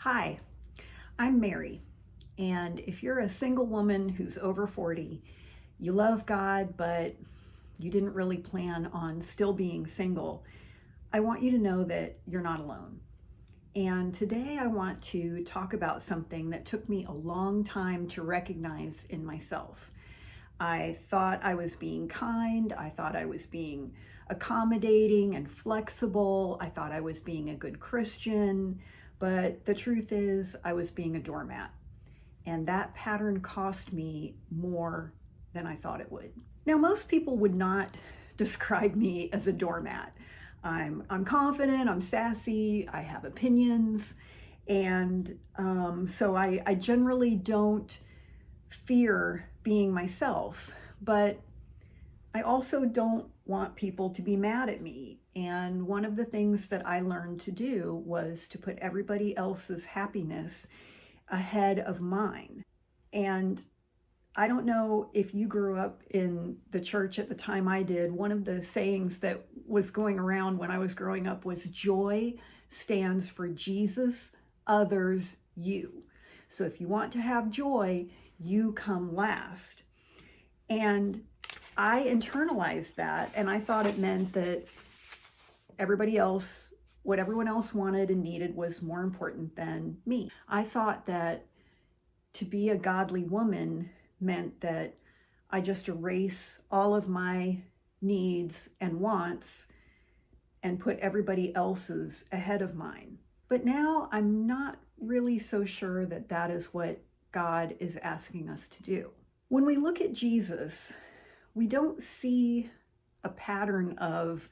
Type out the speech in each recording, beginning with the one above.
Hi, I'm Mary, and if you're a single woman who's over 40, you love God, but you didn't really plan on still being single, I want you to know that you're not alone. And today I want to talk about something that took me a long time to recognize in myself. I thought I was being kind, I thought I was being accommodating and flexible, I thought I was being a good Christian, but the truth is I was being a doormat. And that pattern cost me more than I thought it would. Now, most people would not describe me as a doormat. I'm confident, I'm sassy, I have opinions, and so I generally don't fear being myself, but I also don't want people to be mad at me. And one of the things that I learned to do was to put everybody else's happiness ahead of mine. And I don't know if you grew up in the church at the time I did. One of the sayings that was going around when I was growing up was joy stands for Jesus, others, you. So if you want to have joy, you come last. And I internalized that, and I thought it meant that everybody else, what everyone else wanted and needed was more important than me. I thought that to be a godly woman meant that I just erase all of my needs and wants and put everybody else's ahead of mine. But now I'm not really so sure that that is what God is asking us to do. When we look at Jesus, we don't see a pattern of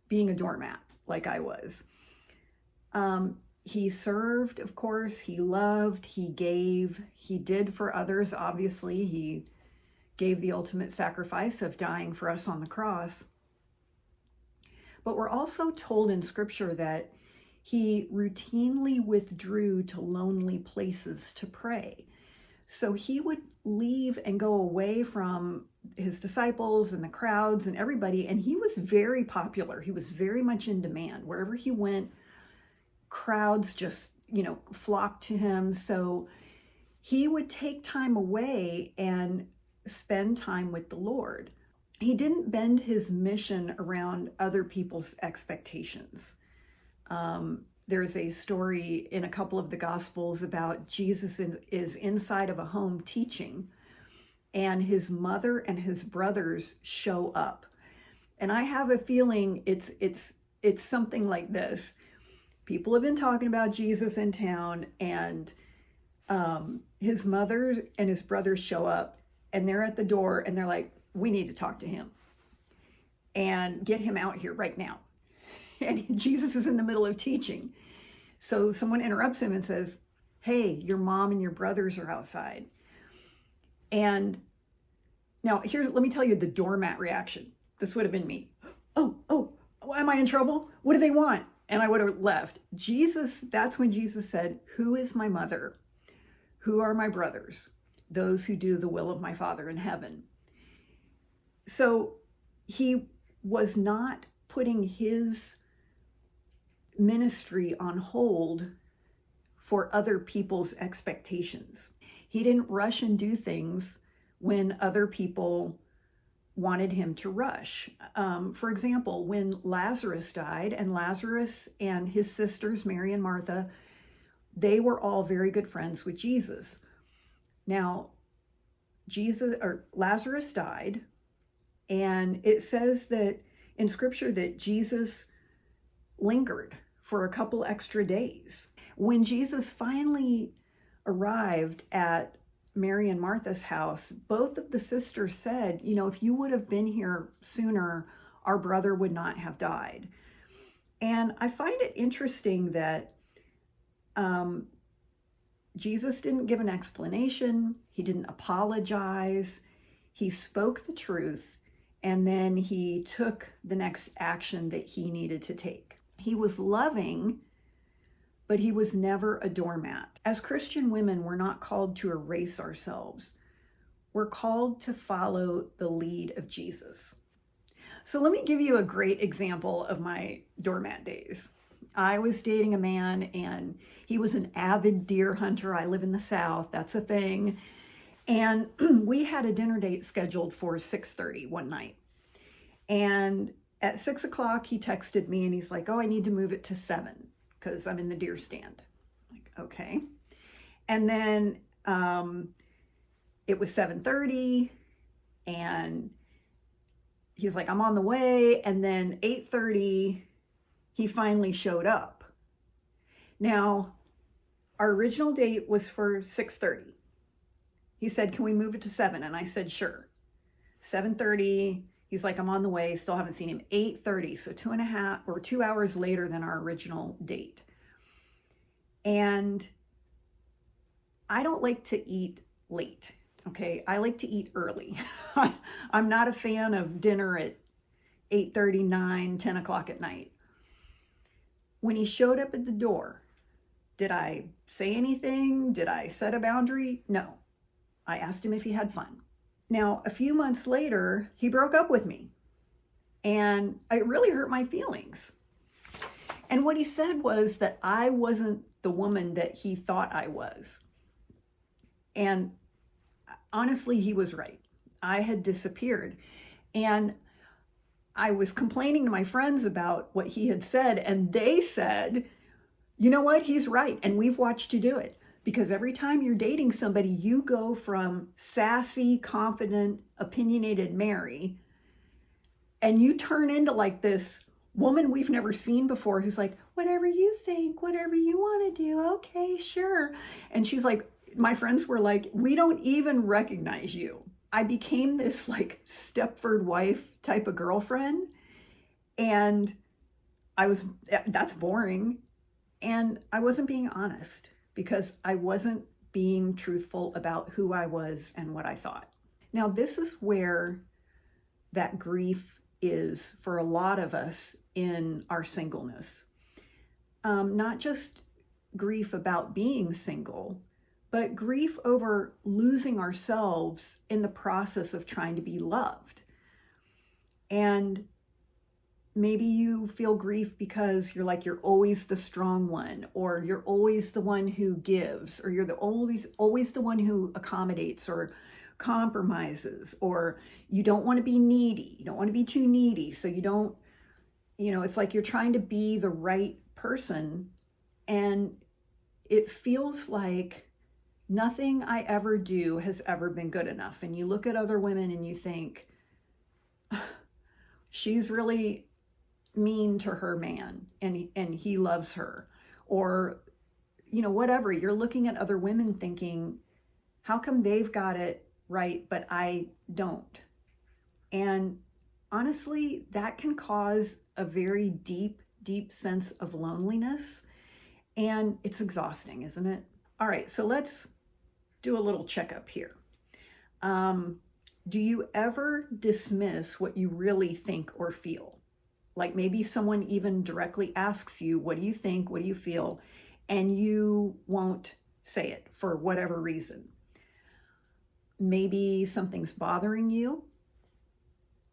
being a doormat like I was. He served, of course, he loved, he gave, he did for others. Obviously, he gave the ultimate sacrifice of dying for us on the cross. But we're also told in Scripture that he routinely withdrew to lonely places to pray. So he would leave and go away from his disciples and the crowds and everybody, and he was very popular. He was very much in demand. Wherever he went, crowds just, flocked to him. So he would take time away and spend time with the Lord. He didn't bend his mission around other people's expectations. There's a story in a couple of the Gospels about Jesus is inside of a home teaching, and his mother and his brothers show up. And I have a feeling it's something like this. People have been talking about Jesus in town, and his mother and his brothers show up, and they're at the door, and they're like, we need to talk to him and get him out here right now. And Jesus is in the middle of teaching. So someone interrupts him and says, hey, your mom and your brothers are outside. And now let me tell you the doormat reaction. This would have been me. Oh, am I in trouble? What do they want? And I would have left. That's when Jesus said, who is my mother? Who are my brothers? Those who do the will of my Father in heaven. So he was not putting his ministry on hold for other people's expectations. He didn't rush and do things when other people wanted him to rush. For example, when Lazarus died, and Lazarus and his sisters, Mary and Martha, they were all very good friends with Jesus. Now, Lazarus died, and it says that in Scripture that Jesus lingered for a couple extra days. When Jesus finally arrived at Mary and Martha's house, both of the sisters said, if you would have been here sooner, our brother would not have died. And I find it interesting that Jesus didn't give an explanation. He didn't apologize. He spoke the truth, and then he took the next action that he needed to take. He was loving, but he was never a doormat. As Christian women, we're not called to erase ourselves. We're called to follow the lead of Jesus. So let me give you a great example of my doormat days. I was dating a man and he was an avid deer hunter. I live in the South, that's a thing. And we had a dinner date scheduled for 6:30 one night. And at 6 o'clock, he texted me and he's like, oh, I need to move it to 7 because I'm in the deer stand. I'm like, okay. And then it was 7:30 and he's like, I'm on the way. And then 8:30, he finally showed up. Now, our original date was for 6:30. He said, can we move it to 7? And I said, sure. 7:30, he's like, I'm on the way, still haven't seen him. 8:30, so 2 hours later than our original date. And I don't like to eat late, okay? I like to eat early. I'm not a fan of dinner at 8:30, 9, 10 o'clock at night. When he showed up at the door, did I say anything? Did I set a boundary? No. I asked him if he had fun. Now, a few months later, he broke up with me. And it really hurt my feelings. And what he said was that I wasn't the woman that he thought I was. And honestly, he was right. I had disappeared. And I was complaining to my friends about what he had said, and they said, you know what, he's right, and we've watched you do it. Because every time you're dating somebody, you go from sassy, confident, opinionated Mary, and you turn into like this woman we've never seen before who's like, whatever you think, whatever you want to do, okay, sure. And she's like, my friends were like, we don't even recognize you. I became this like Stepford wife type of girlfriend. And that's boring. And I wasn't being honest because I wasn't being truthful about who I was and what I thought. Now, this is where that grief is for a lot of us in our singleness. Not just grief about being single, but grief over losing ourselves in the process of trying to be loved. And maybe you feel grief because you're like, you're always the strong one, or you're always the one who gives, or you're always the one who accommodates or compromises, or you don't want to be needy. You don't want to be too needy. So you don't, it's like you're trying to be the right person. And it feels like nothing I ever do has ever been good enough. And you look at other women and you think, she's really mean to her man and he loves her, or whatever. You're looking at other women thinking, how come they've got it right but I don't? And honestly, that can cause a very deep sense of loneliness, and it's exhausting, isn't it? All right, so let's do a little checkup here. Do you ever dismiss what you really think or feel? Like maybe someone even directly asks you, what do you think? What do you feel? And you won't say it for whatever reason. Maybe something's bothering you.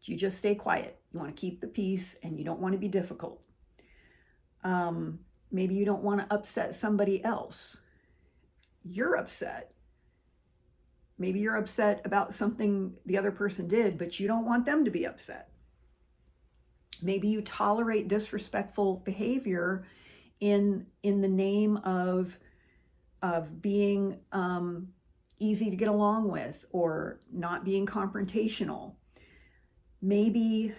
You just stay quiet. You want to keep the peace and you don't want to be difficult. Maybe you don't want to upset somebody else. You're upset. Maybe you're upset about something the other person did, but you don't want them to be upset. Maybe you tolerate disrespectful behavior in the name of being easy to get along with, or not being confrontational. Maybe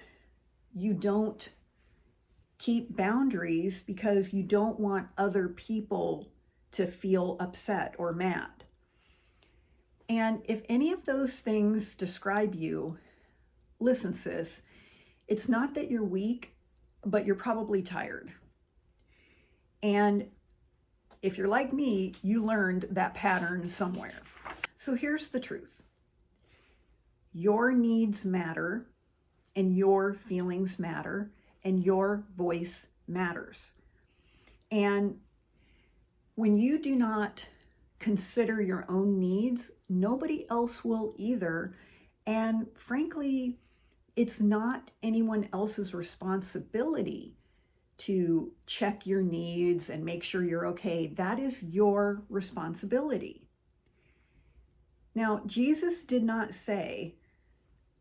you don't keep boundaries because you don't want other people to feel upset or mad. And if any of those things describe you, listen, sis, it's not that you're weak, but you're probably tired. And if you're like me, you learned that pattern somewhere. So here's the truth. Your needs matter, and your feelings matter, and your voice matters. And when you do not consider your own needs, nobody else will either. And frankly, it's not anyone else's responsibility to check your needs and make sure you're okay. That is your responsibility. Now, Jesus did not say,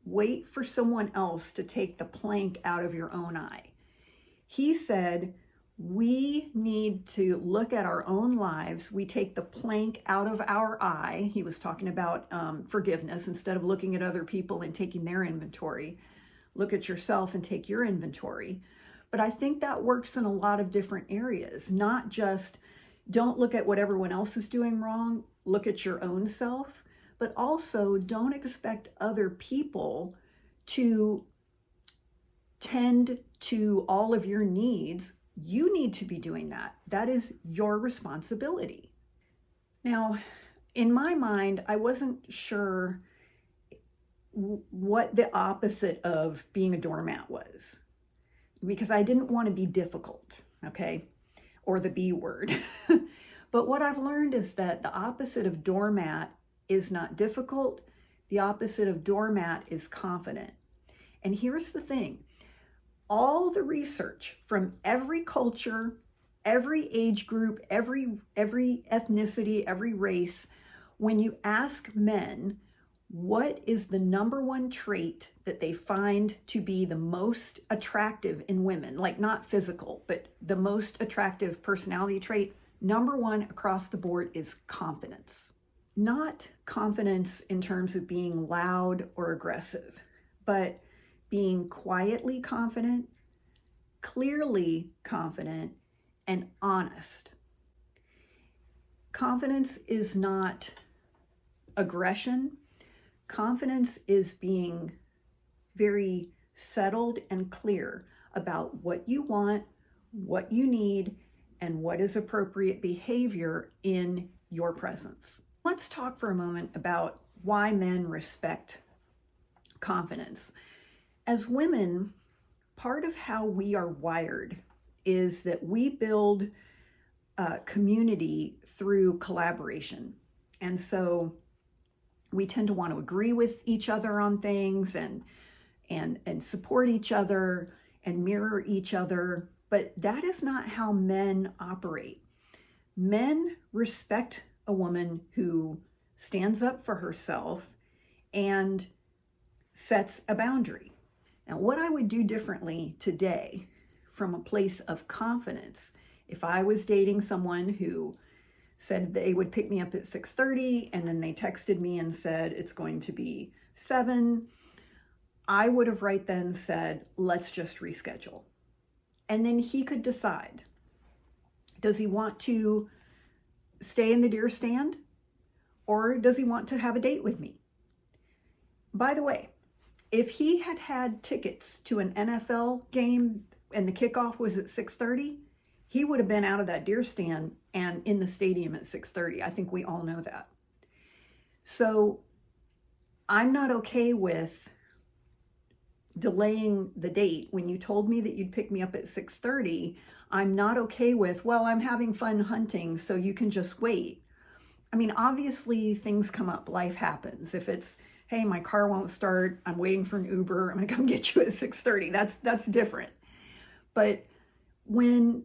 wait for someone else to take the plank out of your own eye. He said, we need to look at our own lives. We take the plank out of our eye. He was talking about forgiveness. Instead of looking at other people and taking their inventory, look at yourself and take your inventory. But I think that works in a lot of different areas, not just don't look at what everyone else is doing wrong, look at your own self, but also don't expect other people to tend to all of your needs. You need to be doing that. That is your responsibility. Now, in my mind, I wasn't sure what the opposite of being a doormat was, because I didn't want to be difficult, okay? Or the B word. But what I've learned is that the opposite of doormat is not difficult. The opposite of doormat is confident. And here's the thing. All the research from every culture, every age group, every ethnicity, every race, when you ask men, what is the number one trait that they find to be the most attractive in women? Like not physical, but the most attractive personality trait, number one across the board is confidence. Not confidence in terms of being loud or aggressive, but being quietly confident, clearly confident, and honest. Confidence is not aggression. Confidence is being very settled and clear about what you want, what you need, and what is appropriate behavior in your presence. Let's talk for a moment about why men respect confidence. As women, part of how we are wired is that we build community through collaboration. And so we tend to want to agree with each other on things and support each other and mirror each other. But that is not how men operate. Men respect a woman who stands up for herself and sets a boundary. Now, what I would do differently today from a place of confidence, if I was dating someone who said they would pick me up at 6:30 and then they texted me and said it's going to be 7, I would have right then said, let's just reschedule. And then he could decide, does he want to stay in the deer stand or does he want to have a date with me? By the way, if he had had tickets to an NFL game and the kickoff was at 6:30, he would have been out of that deer stand and in the stadium at 6:30. I think we all know that. So I'm not okay with delaying the date. When you told me that you'd pick me up at 6:30, I'm not okay with, well, I'm having fun hunting, so you can just wait. I mean, obviously things come up, life happens. If it's, hey, my car won't start, I'm waiting for an Uber, I'm gonna come get you at 6:30, that's different. But when,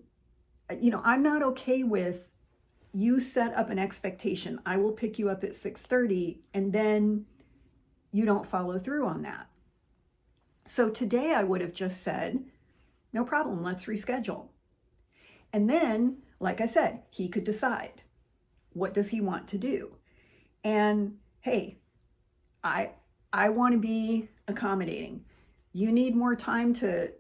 I'm not okay with you set up an expectation, I will pick you up at 6:30, and then you don't follow through on that. So today I would have just said, no problem, let's reschedule. And then, like I said, he could decide, what does he want to do? And hey, I want to be accommodating. You need more time to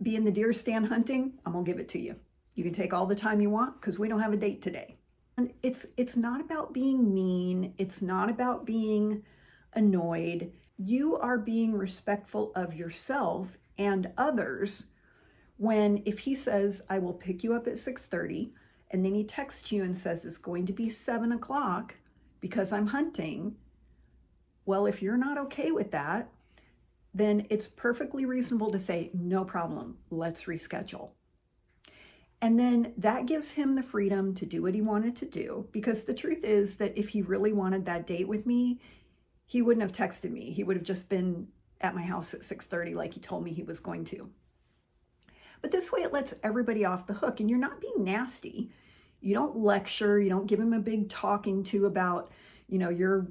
be in the deer stand hunting, I'm gonna give it to you. You can take all the time you want because we don't have a date today. And it's not about being mean. It's not about being annoyed. You are being respectful of yourself and others when, if he says, I will pick you up at 6:30, and then he texts you and says it's going to be 7 o'clock because I'm hunting. Well, if you're not okay with that, then it's perfectly reasonable to say, no problem, let's reschedule. And then that gives him the freedom to do what he wanted to do, because the truth is that if he really wanted that date with me, he wouldn't have texted me. He would have just been at my house at 6:30 like he told me he was going to. But this way it lets everybody off the hook, and you're not being nasty. You don't lecture, you don't give him a big talking to about, your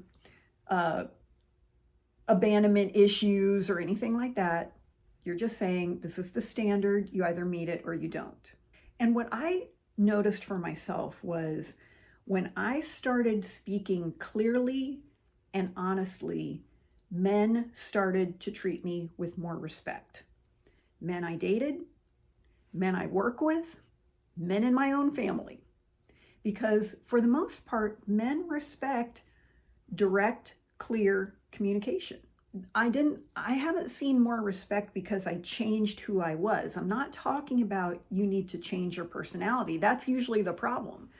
abandonment issues or anything like that. You're just saying, this is the standard, you either meet it or you don't. And what I noticed for myself was when I started speaking clearly and honestly, men started to treat me with more respect. Men I dated, men I work with, men in my own family. Because for the most part, men respect direct, clear communication. I haven't seen more respect because I changed who I was. I'm not talking about you need to change your personality. That's usually the problem.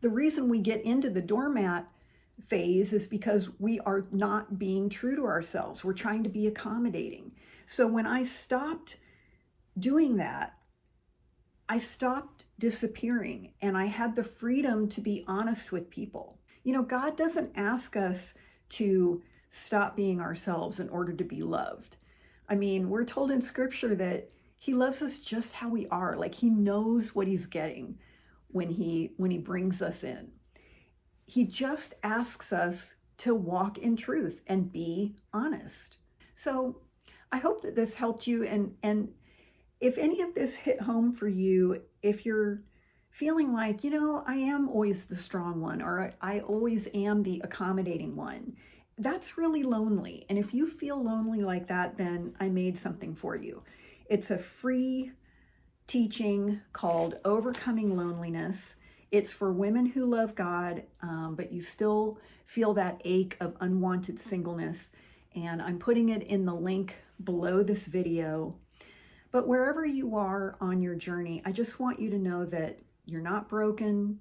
The reason we get into the doormat phase is because we are not being true to ourselves. We're trying to be accommodating. So when I stopped doing that, I stopped disappearing and I had the freedom to be honest with people. God doesn't ask us to stop being ourselves in order to be loved. I mean, we're told in scripture that he loves us just how we are. Like he knows what he's getting when he brings us in. He just asks us to walk in truth and be honest. So I hope that this helped you. And if any of this hit home for you, if you're feeling like, I am always the strong one, or I always am the accommodating one, that's really lonely. And if you feel lonely like that, then I made something for you. It's a free teaching called Overcoming Loneliness. It's for women who love God, but you still feel that ache of unwanted singleness. And I'm putting it in the link below this video. But wherever you are on your journey, I just want you to know that you're not broken,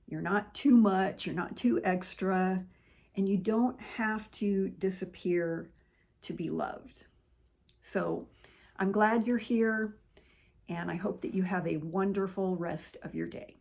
you're not too much, you're not too extra, and you don't have to disappear to be loved. So I'm glad you're here, and I hope that you have a wonderful rest of your day.